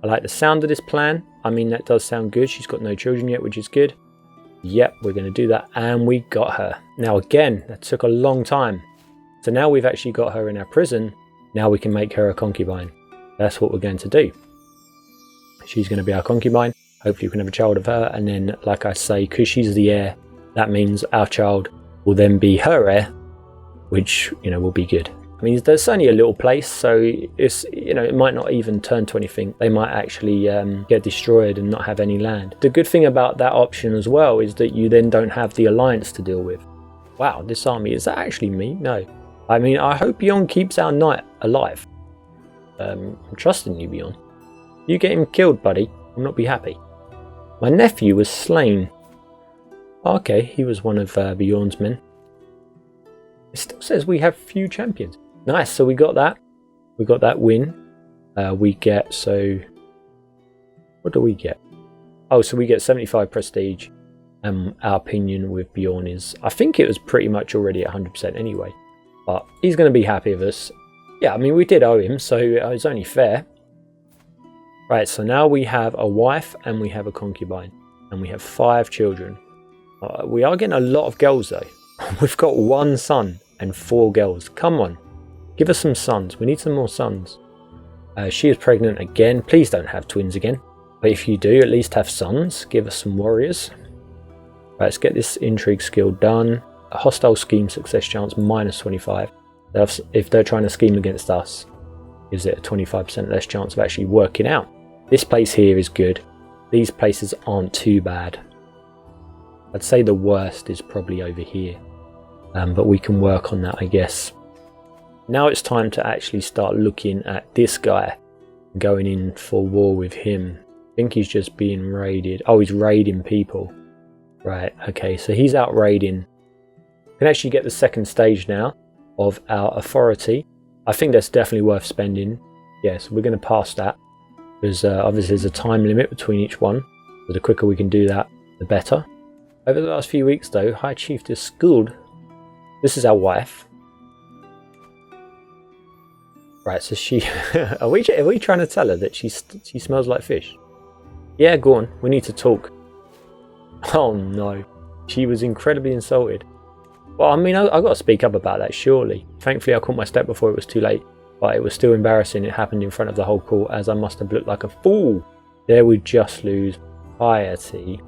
I like the sound of this plan. I mean, that does sound good. She's got no children yet, which is good. Yep, we're going to do that. And we got her. Now, again, that took a long time. So now we've actually got her in our prison. Now we can make her a concubine. That's what we're going to do. She's going to be our concubine. Hopefully we can have a child of her. And then, like I say, because she's the heir, that means our child will then be her heir, which, you know, will be good. I mean, there's only a little place, so it's, you know, it might not even turn to anything. They might actually get destroyed and not have any land. The good thing about that option as well is that you then don't have the alliance to deal with. Wow, this army, is that actually me? No. I mean, I hope Bjorn keeps our knight alive. I'm trusting you, Bjorn. You get him killed, buddy, I'll not be happy. My nephew was slain. Okay, he was one of Bjorn's men. It still says we have few champions. Nice, so we got that. We got that win. We get, so... What do we get? Oh, so we get 75 prestige. Our opinion with Bjorn is... I think it was pretty much already at 100% anyway. But he's going to be happy with us. Yeah, I mean, we did owe him, so it's only fair. Right, so now we have a wife and we have a concubine. And we have 5 children. We are getting a lot of girls, though. We've got 1 son and 4 girls. Come on. Give us some sons. We need some more sons. She is pregnant again. Please don't have twins again. But if you do, at least have sons. Give us some warriors. Right, let's get this intrigue skill done. A hostile scheme success chance minus 25. If they're trying to scheme against us, gives it a 25% less chance of actually working out. This place here is good. These places aren't too bad. I'd say the worst is probably over here. But we can work on that, I guess. Now it's time to actually start looking at this guy. Going in for war with him. I think he's just being raided. Oh, he's raiding people. Right, okay, so he's out raiding. We can actually get the second stage now of our authority. I think that's definitely worth spending. Yes, we're going to pass that. Because obviously there's a time limit between each one. So the quicker we can do that, the better. Over the last few weeks though, High Chieftain Skuld. This is our wife. Right, so she... are we trying to tell her that she smells like fish? Yeah, go on. We need to talk. Oh no. She was incredibly insulted. Well, I mean, I've got to speak up about that, surely. Thankfully, I caught my step before it was too late. But it was still embarrassing. It happened in front of the whole court, as I must have looked like a fool. There we just lose piety.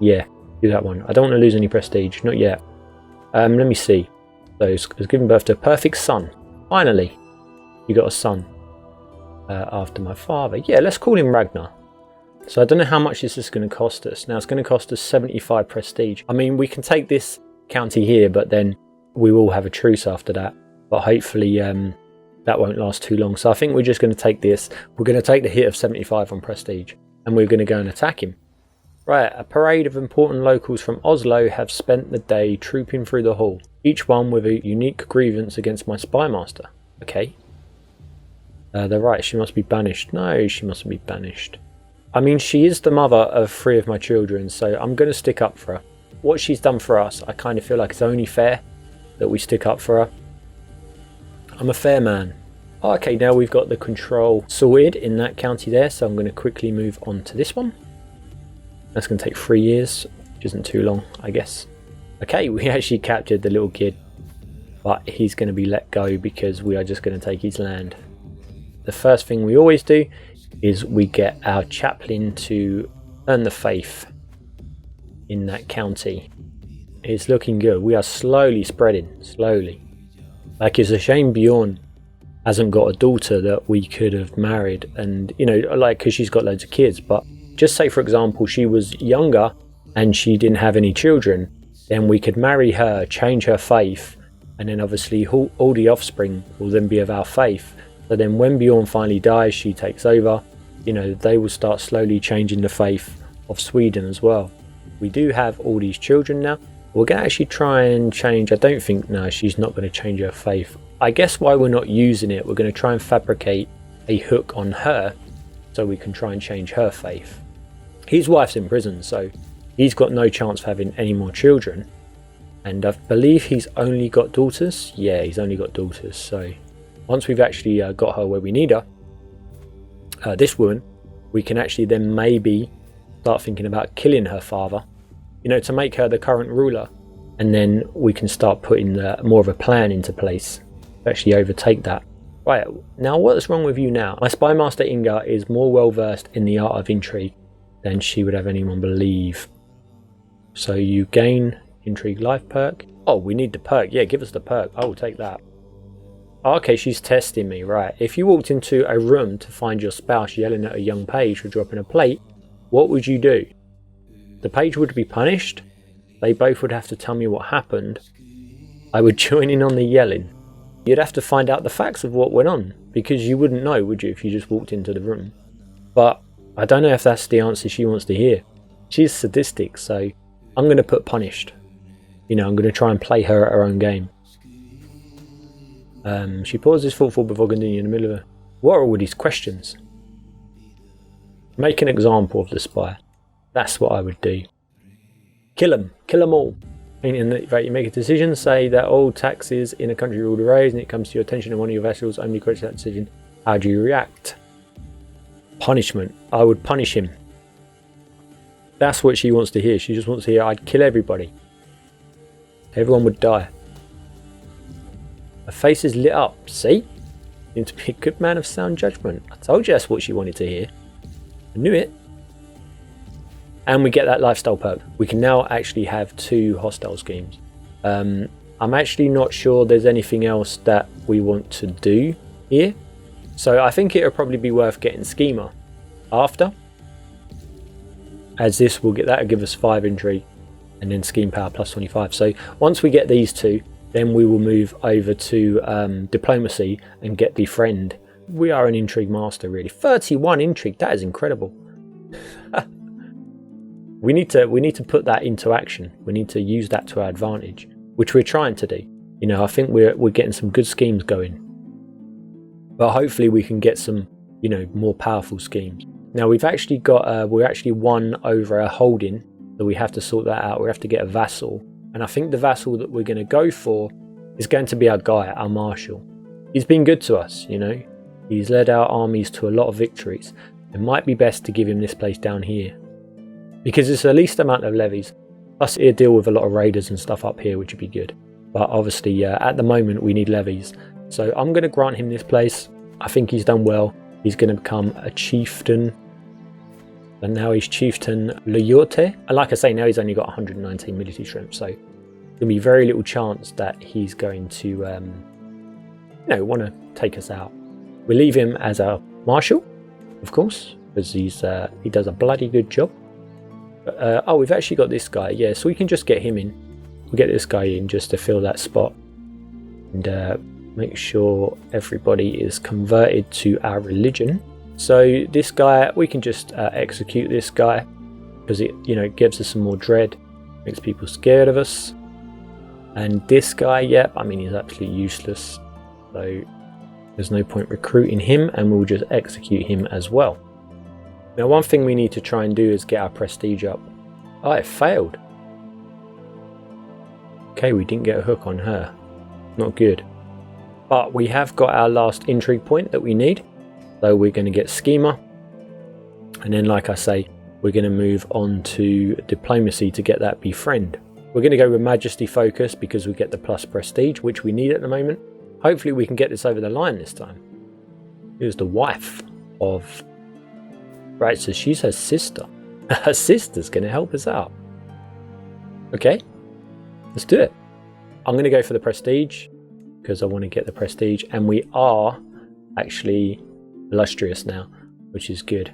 Yeah, do that one. I don't want to lose any prestige. Not yet. Let me see. So, it's given birth to a perfect son. Finally. You got a son after my father. Yeah, let's call him Ragnar. So I don't know how much this is going to cost us. Now it's going to cost us 75 prestige. I mean, we can take this county here, but then we will have a truce after that. But hopefully that won't last too long. So I think we're just going to take this. We're going to take the hit of 75 on prestige. And we're going to go and attack him. Right, a parade of important locals from Oslo have spent the day trooping through the hall. Each one with a unique grievance against my Spymaster. Okay. They're right, she must be banished. No, she mustn't be banished. I mean, she is the mother of 3 of my children, so I'm going to stick up for her. What she's done for us, I kind of feel like it's only fair that we stick up for her. I'm a fair man. Okay, now we've got the control sorted in that county there, so I'm going to quickly move on to this one. That's going to take 3 years, which isn't too long, I guess. Okay, we actually captured the little kid, but he's going to be let go because we are just going to take his land. The first thing we always do is we get our chaplain to earn the faith in that county. It's looking good. We are slowly spreading, slowly. Like, it's a shame Bjorn hasn't got a daughter that we could have married, and, you know, like, because she's got loads of kids, but just say, for example, she was younger and she didn't have any children, then we could marry her, change her faith, and then obviously all the offspring will then be of our faith. So then when Bjorn finally dies, she takes over. You know, they will start slowly changing the faith of Sweden as well. We do have all these children now. We're going to actually try and change. I don't think, no, she's not going to change her faith. I guess why we're not using it, we're going to try and fabricate a hook on her so we can try and change her faith. His wife's in prison, so he's got no chance of having any more children. And I believe he's only got daughters. Yeah, he's only got daughters, so... Once we've actually got her where we need her, this woman, we can actually then maybe start thinking about killing her father, you know, to make her the current ruler. And then we can start putting more of a plan into place to actually overtake that. Right, now what's wrong with you now? My Spymaster Inga is more well versed in the art of intrigue than she would have anyone believe. So you gain intrigue life perk. Oh, we need the perk. Yeah, give us the perk. I will take that. Oh, okay, she's testing me. Right, if you walked into a room to find your spouse yelling at a young page for dropping a plate, what would you do? The page would be punished. They both would have to tell me what happened. I would join in on the yelling. You'd have to find out the facts of what went on, because you wouldn't know, would you, if you just walked into the room? But I don't know if that's the answer she wants to hear. She's sadistic, so I'm going to put punished. You know, I'm going to try and play her at her own game. She pauses thoughtful before continuing in the middle of her. What are all these questions? Make an example of the spy. That's what I would do. Kill them all. Right, you make a decision, say that all taxes in a country will be raised, and it comes to your attention and one of your vassals only corrects that decision. How do you react? Punishment. I would punish him. That's what she wants to hear. She just wants to hear I'd kill everybody. Everyone would die. Her face is lit up. See? Seems to be a good man of sound judgment. I told you that's what she wanted to hear. I knew it. And we get that lifestyle perk. We can now actually have 2 hostile schemes. I'm actually not sure there's anything else that we want to do here. So I think it'll probably be worth getting Schemer after. As this will get, that'll give us 5 intrigue and then scheme power plus 25. So once we get these 2, then we will move over to diplomacy and get befriend. We are an intrigue master, really. 31 intrigue, that is incredible. We need to put that into action. We need to use that to our advantage, which we're trying to do. You know, I think we're getting some good schemes going, but hopefully we can get some, you know, more powerful schemes. Now we've actually got we're actually won over a holding, so we have to sort that out. We have to get a vassal, and I think the vassal that we're going to go for is going to be our guy, our marshal. He's been good to us, you know. He's led our armies to a lot of victories. It might be best to give him this place down here, because it's the least amount of levies. Plus he'll deal with a lot of raiders and stuff up here, which would be good. But obviously at the moment we need levies. So I'm going to grant him this place. I think he's done well. He's going to become a chieftain. And now he's Chieftain Loyote. And like I say, now he's only got 119 military strength. So there'll be very little chance that he's going to, you know, want to take us out. We'll leave him as our marshal, of course, because he does a bloody good job. Oh, we've actually got this guy. Yeah, so we can just get him in. We'll get this guy in just to fill that spot. And make sure everybody is converted to our religion. So this guy, we can just execute this guy, because it, you know, gives us some more dread, makes people scared of us. And this guy, yep, I mean, he's absolutely useless. So there's no point recruiting him, and we'll just execute him as well. Now one thing we need to try and do is get our prestige up. Oh, it failed. Okay, we didn't get a hook on her. Not good. But we have got our last intrigue point that we need. So we're going to get Schemer. And then, like I say, we're going to move on to diplomacy to get that befriend. We're going to go with Majesty Focus because we get the plus prestige, which we need at the moment. Hopefully we can get this over the line this time. Here's the wife of... Right, so she's her sister. Her sister's going to help us out. Okay, let's do it. I'm going to go for the prestige because I want to get the prestige. And we are actually illustrious now, which is good.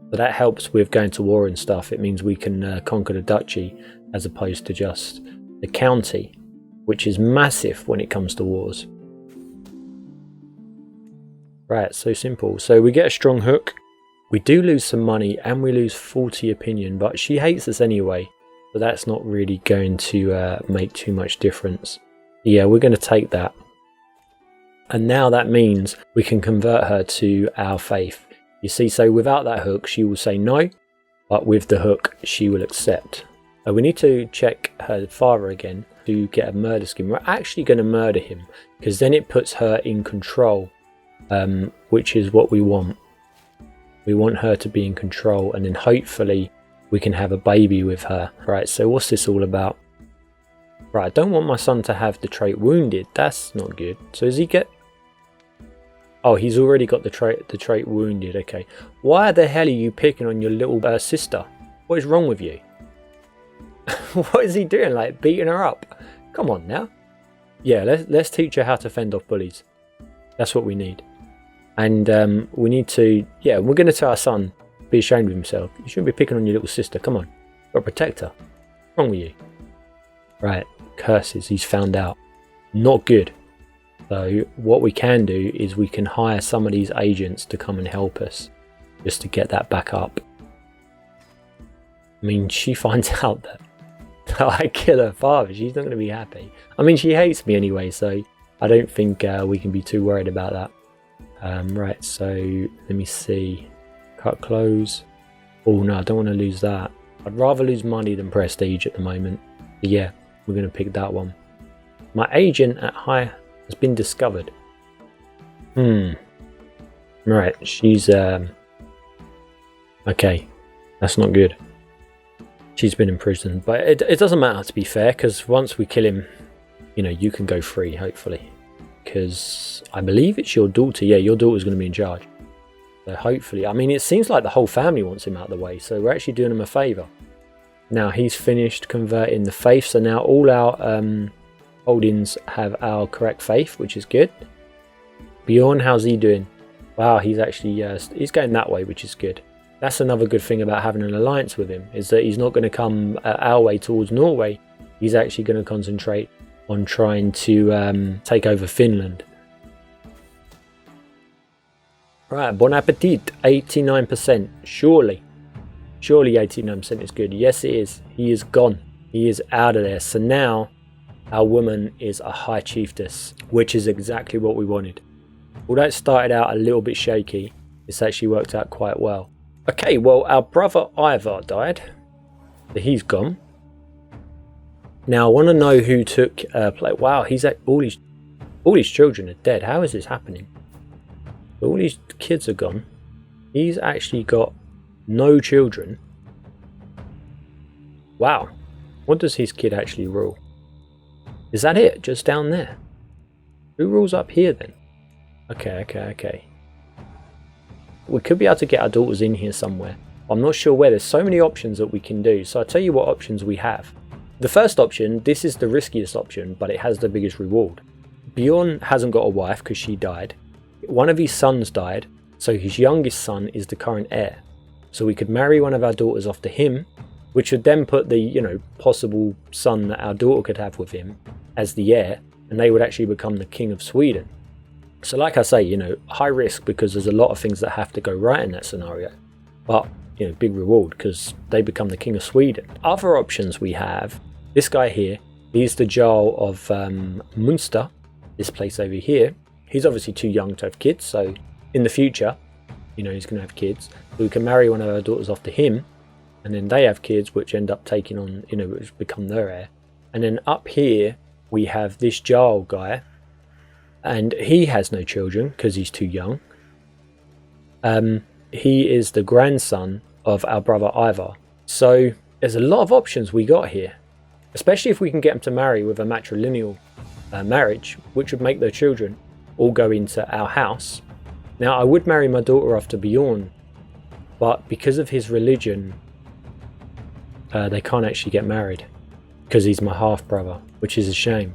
So that helps with going to war and stuff. It means we can conquer the duchy as opposed to just the county, which is massive when it comes to wars. Right, so simple. So we get a strong hook. We do lose some money and we lose 40 opinion, but she hates us anyway. So that's not really going to make too much difference. Yeah, we're going to take that. And now that means we can convert her to our faith. You see, so without that hook, she will say no, but with the hook, she will accept. We need to check her father again to get a murder scheme. We're actually going to murder him because then it puts her in control, which is what we want. We want her to be in control, and then hopefully we can have a baby with her. Right, so what's this all about? Right, I don't want my son to have the trait wounded. That's not good. So does he get... Oh, he's already got the trait wounded. Okay. Why the hell are you picking on your little sister? What is wrong with you? What is he doing? Like beating her up? Come on now. Yeah, let's teach her how to fend off bullies. That's what we need. And we need to... Yeah, we're going to tell our son, be ashamed of himself. You shouldn't be picking on your little sister. Come on. Got to protect her. What's wrong with you? Right. Curses. He's found out. Not good. So what we can do is we can hire some of these agents to come and help us. Just to get that back up. I mean, she finds out that I kill her father. She's not going to be happy. I mean, she hates me anyway, so I don't think we can be too worried about that. Right, so let me see. Cut close. Oh no, I don't want to lose that. I'd rather lose money than prestige at the moment. But yeah, we're going to pick that one. My agent at high has been discovered. Right, she's... Okay, that's not good. She's been imprisoned, but it doesn't matter, to be fair, because once we kill him, you know, you can go free, hopefully. Because I believe it's your daughter. Yeah, your daughter's going to be in charge. So hopefully, I mean, it seems like the whole family wants him out of the way, so we're actually doing him a favour. Now, he's finished converting the faith, so now all our holdings have our correct faith, which is good. Bjorn, how's he doing? Wow, he's actually, he's going that way, which is good. That's another good thing about having an alliance with him, is that he's not going to come our way towards Norway. He's actually going to concentrate on trying to take over Finland. Right, bon appetit, 89%. Surely 89% is good. Yes, it is. He is gone. He is out of there. So now our woman is a high chiefess, which is exactly what we wanted. Although it started out a little bit shaky, it's actually worked out quite well. Okay, well, our brother Ivar died. So he's gone. Now, I want to know who took play. Wow, he's at all his children are dead. How is this happening? All these kids are gone. He's actually got no children. Wow. What does his kid actually rule? Is that it? Just down there? Who rules up here then? Okay. We could be able to get our daughters in here somewhere. I'm not sure where. There's so many options that we can do. So I'll tell you what options we have. The first option, this is the riskiest option, but it has the biggest reward. Bjorn hasn't got a wife because she died. One of his sons died, so his youngest son is the current heir. So we could marry one of our daughters off to him, which would then put the, you know, possible son that our daughter could have with him as the heir, and they would actually become the king of Sweden. So like I say, you know, high risk because there's a lot of things that have to go right in that scenario. But, you know, big reward because they become the king of Sweden. Other options we have, this guy here, he's the Jarl of Munster, this place over here. He's obviously too young to have kids, so in the future, you know, he's going to have kids. So we can marry one of our daughters off to him, and then they have kids which end up taking on, you know, which become their heir. And then up here, we have this Jarl guy, and he has no children because he's too young. He is the grandson of our brother Ivar. So there's a lot of options we got here, especially if we can get them to marry with a matrilineal marriage, which would make their children all go into our house. Now, I would marry my daughter off to Bjorn, but because of his religion, they can't actually get married because he's my half brother, which is a shame.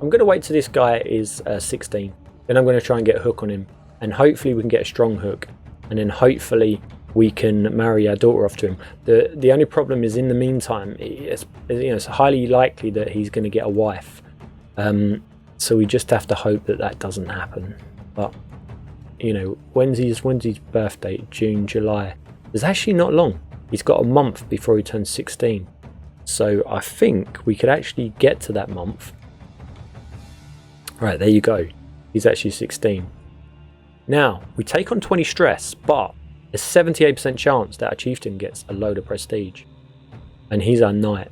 I'm going to wait till this guy is 16, then I'm going to try and get a hook on him, and hopefully we can get a strong hook, and then hopefully we can marry our daughter off to him. The only problem is, in the meantime, it's highly likely that he's going to get a wife. So we just have to hope that that doesn't happen. But, you know, when's his birthday? June, July. It's actually not long. He's got a month before he turns 16. So I think we could actually get to that month. Right, there you go. He's actually 16. Now, we take on 20 stress, but there's 78% chance that our chieftain gets a load of prestige. And he's our knight.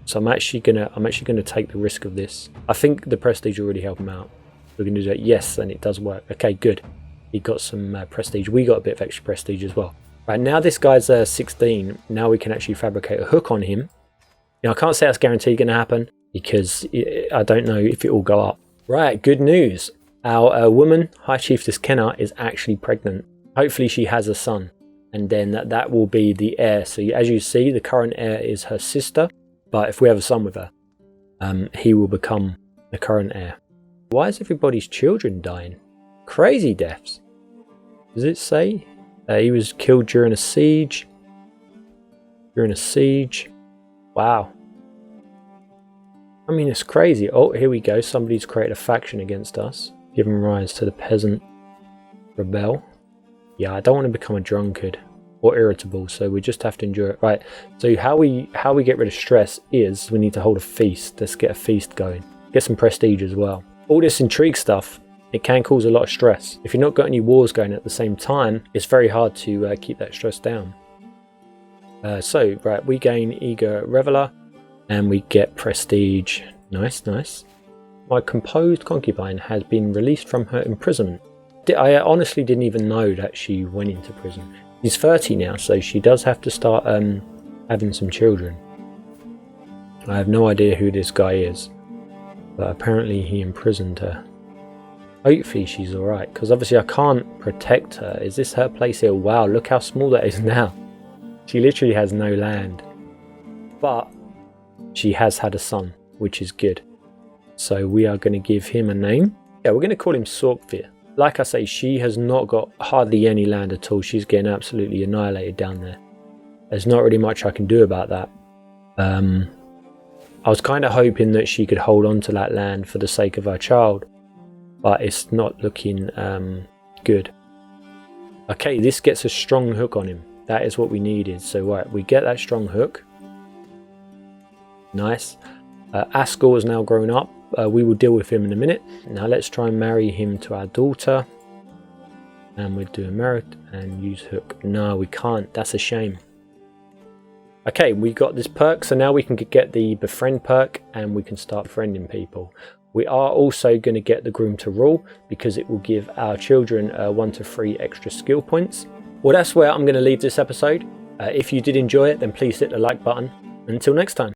So I'm actually gonna take the risk of this. I think the prestige will really help him out. We're gonna do that. Yes, and it does work. Okay, good. he got some prestige. We got a bit of extra prestige as well. Right, now this guy's 16. Now we can actually fabricate a hook on him. Now I can't say that's guaranteed going to happen because I don't know if it will go up. Right, good news. Our woman, High Chiefess Kenna, is actually pregnant. Hopefully she has a son, and then that will be the heir. So as you see, the current heir is her sister, but if we have a son with her, he will become the current heir. Why is everybody's children dying? Crazy deaths. Does it say? He was killed during a siege. Wow. I mean, it's crazy. Oh, here we go. Somebody's created a faction against us, giving rise to the peasant rebel. Yeah, I don't want to become a drunkard or irritable, so we just have to endure it. Right, so how we get rid of stress is we need to hold a feast. Let's get a feast going. Get some prestige as well. All this intrigue stuff, it can cause a lot of stress. If you're not got any wars going at the same time, it's very hard to keep that stress down. So, right, we gain Eager Reveler, and we get prestige. Nice, nice. My composed concubine has been released from her imprisonment. I honestly didn't even know that she went into prison. She's 30 now, so she does have to start having some children. I have no idea who this guy is, but apparently he imprisoned her. Hopefully she's alright, because obviously I can't protect her. Is this her place here? Wow, look how small that is now. She literally has no land. But she has had a son, which is good. So we are going to give him a name. Yeah, we're going to call him Sorkvir. Like I say, she has not got hardly any land at all. She's getting absolutely annihilated down there. There's not really much I can do about that. I was kind of hoping that she could hold on to that land for the sake of her child, but it's not looking good. Okay, this gets a strong hook on him. That is what we needed. So right, we get that strong hook. Nice. Askel has now grown up. We will deal with him in a minute. Now let's try and marry him to our daughter. And we'll do a merit and use hook. No, we can't. That's a shame. Okay, we got this perk. So now we can get the befriend perk and we can start befriending people. We are also going to get the groom to rule because it will give our children 1 to 3 extra skill points. Well, that's where I'm going to leave this episode. If you did enjoy it, then please hit the like button. Until next time.